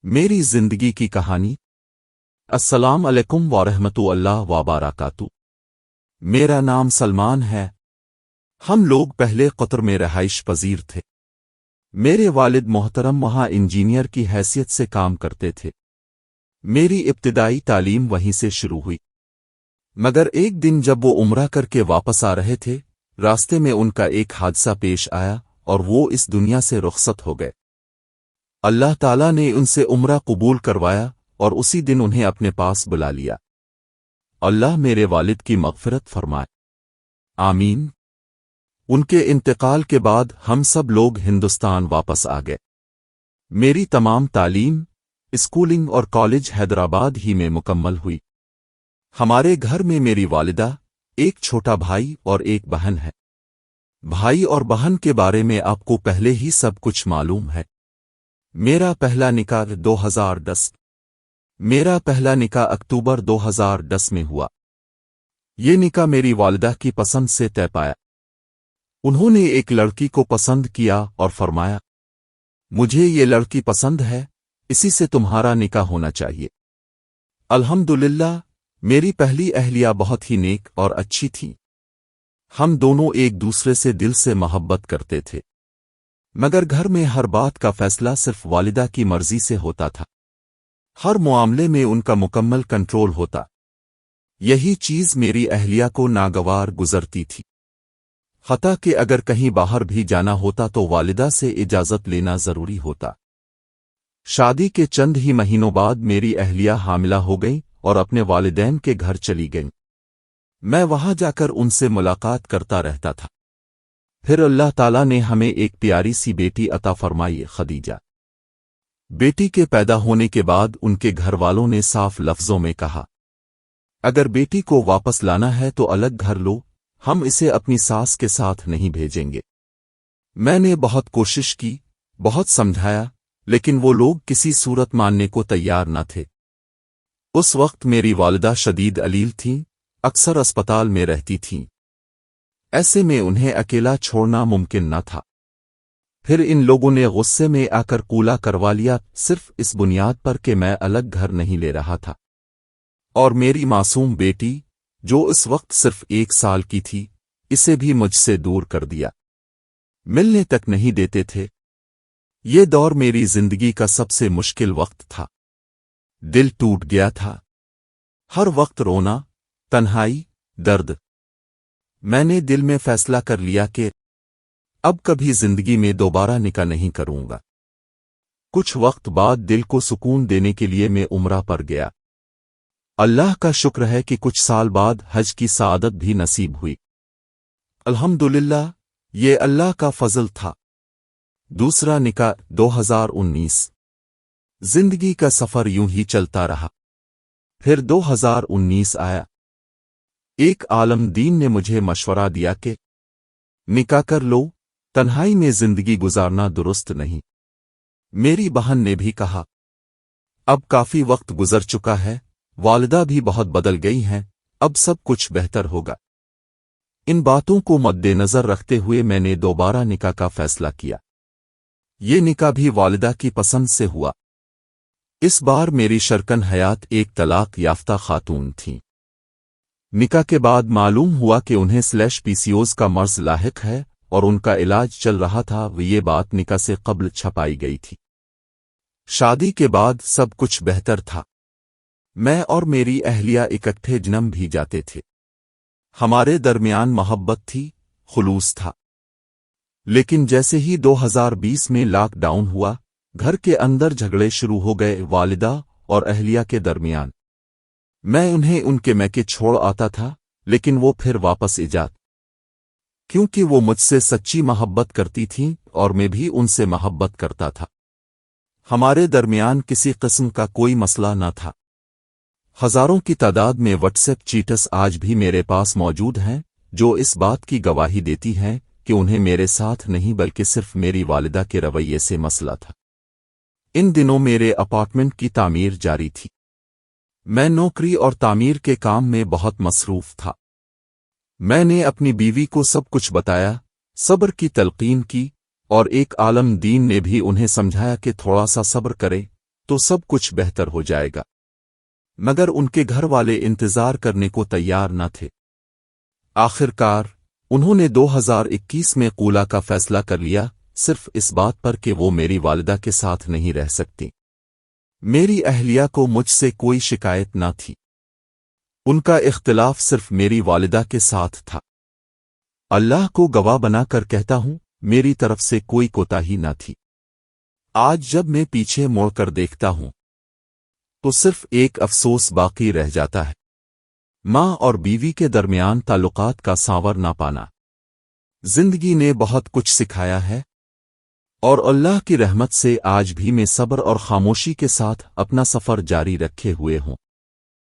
मेरी जिंदगी की कहानी। अस्सलाम अलैकुम वरहमतुल्लाह वबरकातुहू। मेरा नाम सलमान है। हम लोग पहले कतर में रहाइश पजीर थे। मेरे वालिद मोहतरम वहाँ इंजीनियर की हैसियत से काम करते थे। मेरी इब्तिदाई तालीम वहीं से शुरू हुई। मगर एक दिन जब वो उम्रा करके वापस आ रहे थे, रास्ते में उनका एक हादसा पेश आया और वो इस दुनिया से रुखसत हो गए। अल्लाह ताला ने उनसे उम्रा कबूल करवाया और उसी दिन उन्हें अपने पास बुला लिया। अल्लाह मेरे वालिद की मग़फ़िरत फरमाए, आमीन। उनके इंतकाल के बाद हम सब लोग हिंदुस्तान वापस आ गए। मेरी तमाम तालीम, स्कूलिंग और कॉलेज हैदराबाद ही में मुकम्मल हुई। हमारे घर में मेरी वालिदा, एक छोटा भाई और एक बहन है। भाई और बहन के बारे में आपको पहले ही सब कुछ मालूम है। मेरा पहला निकाह 2010 मेरा पहला निकाह अक्टूबर 2010 में हुआ। ये निकाह मेरी वालिदा की पसंद से तय पाया। उन्होंने एक लड़की को पसंद किया और फरमाया, मुझे ये लड़की पसंद है, इसी से तुम्हारा निकाह होना चाहिए। अल्हम्दुलिल्लाह, मेरी पहली अहलिया बहुत ही नेक और अच्छी थी। हम दोनों एक दूसरे से दिल से मोहब्बत करते थे। मगर घर में हर बात का फैसला सिर्फ वालिदा की मर्जी से होता था। हर मामले में उनका मुकम्मल कंट्रोल होता। यही चीज मेरी अहलिया को नागवार गुजरती थी। हता कि अगर कहीं बाहर भी जाना होता तो वालिदा से इजाजत लेना जरूरी होता। शादी के चंद ही महीनों बाद मेरी अहलिया हामिला हो गई और अपने वालिदैन के घर चली गई। मैं वहां जाकर उनसे मुलाकात करता रहता था। फिर अल्लाह ताला ने हमें एक प्यारी सी बेटी अता फरमाई, खदीजा। बेटी के पैदा होने के बाद उनके घर वालों ने साफ लफ्जों में कहा, अगर बेटी को वापस लाना है तो अलग घर लो, हम इसे अपनी सास के साथ नहीं भेजेंगे। मैंने बहुत कोशिश की, बहुत समझाया, लेकिन वो लोग किसी सूरत मानने को तैयार न थे। उस वक्त मेरी वालिदा शदीद अलील थीं, अक्सर अस्पताल में रहती थीं। ऐसे में उन्हें अकेला छोड़ना मुमकिन न था। फिर इन लोगों ने गुस्से में आकर कूला करवा लिया, सिर्फ इस बुनियाद पर कि मैं अलग घर नहीं ले रहा था। और मेरी मासूम बेटी, जो इस वक्त सिर्फ 1 साल की थी, इसे भी मुझसे दूर कर दिया। मिलने तक नहीं देते थे। ये दौर मेरी जिंदगी का सबसे मुश्किल वक्त था। दिल टूट गया था। हर वक्त रोना, तन्हाई, दर्द। मैंने दिल में फैसला कर लिया कि अब कभी जिंदगी में दोबारा निकाह नहीं करूंगा। कुछ वक्त बाद दिल को सुकून देने के लिए मैं उम्रा पर गया। अल्लाह का शुक्र है कि कुछ साल बाद हज की सआदत भी नसीब हुई। अल्हम्दुलिल्लाह, ये अल्लाह का फजल था। दूसरा निकाह 2019। जिंदगी का सफर यूं ही चलता रहा। फिर 2019 आया। एक आलम दीन ने मुझे मशवरा दिया कि निकाह कर लो, तन्हाई में जिंदगी गुजारना दुरुस्त नहीं। मेरी बहन ने भी कहा, अब काफी वक्त गुजर चुका है, वालिदा भी बहुत बदल गई हैं, अब सब कुछ बेहतर होगा। इन बातों को मद्देनजर रखते हुए मैंने दोबारा निकाह का फैसला किया। ये निकाह भी वालिदा की पसंद से हुआ। इस बार मेरी शरकन हयात एक तलाक याफ्ता खातून थीं। निकाह के बाद मालूम हुआ कि उन्हें PCOS का मर्ज लाहिक है और उनका इलाज चल रहा था। ये बात निकाह से कब्ल छपाई गई थी। शादी के बाद सब कुछ बेहतर था। मैं और मेरी अहलिया इकट्ठे जन्म भी जाते थे। हमारे दरमियान मोहब्बत थी, खुलूस था। लेकिन जैसे ही 2020 में लॉकडाउन हुआ, घर के अंदर झगड़े शुरू हो गए वालिदा और अहलिया के दरमियान। मैं उन्हें उनके मैके छोड़ आता था, लेकिन वो फिर वापस इजात, क्योंकि वो मुझसे सच्ची मोहब्बत करती थीं और मैं भी उनसे मोहब्बत करता था। हमारे दरमियान किसी किस्म का कोई मसला न था। हजारों की तादाद में व्हाट्सएप चीट्स आज भी मेरे पास मौजूद हैं, जो इस बात की गवाही देती हैं कि उन्हें मेरे साथ नहीं बल्कि सिर्फ मेरी वालिदा के रवैये से मसला था। इन दिनों मेरे अपार्टमेंट की तामीर जारी थी। मैं नौकरी और तामीर के काम में बहुत मसरूफ था। मैंने अपनी बीवी को सब कुछ बताया, सब्र की तलकीन की, और एक आलम दीन ने भी उन्हें समझाया कि थोड़ा सा सब्र करे, تو سب کچھ بہتر ہو جائے گا، مگر ان کے گھر والے انتظار کرنے کو تیار نہ تھے۔ آخر کار انہوں نے 2021 میں قولا کا فیصلہ کر لیا، صرف اس بات پر کہ وہ میری والدہ کے ساتھ نہیں رہ سکتی۔ میری اہلیہ کو مجھ سے کوئی شکایت نہ تھی، ان کا اختلاف صرف میری والدہ کے ساتھ تھا۔ اللہ کو گواہ بنا کر کہتا ہوں، میری طرف سے کوئی کوتاہی نہ تھی۔ آج جب میں پیچھے موڑ کر دیکھتا ہوں تو صرف ایک افسوس باقی رہ جاتا ہے، ماں اور بیوی کے درمیان تعلقات کا سانور نہ پانا۔ زندگی نے بہت کچھ سکھایا ہے، اور اللہ کی رحمت سے آج بھی میں صبر اور خاموشی کے ساتھ اپنا سفر جاری رکھے ہوئے ہوں۔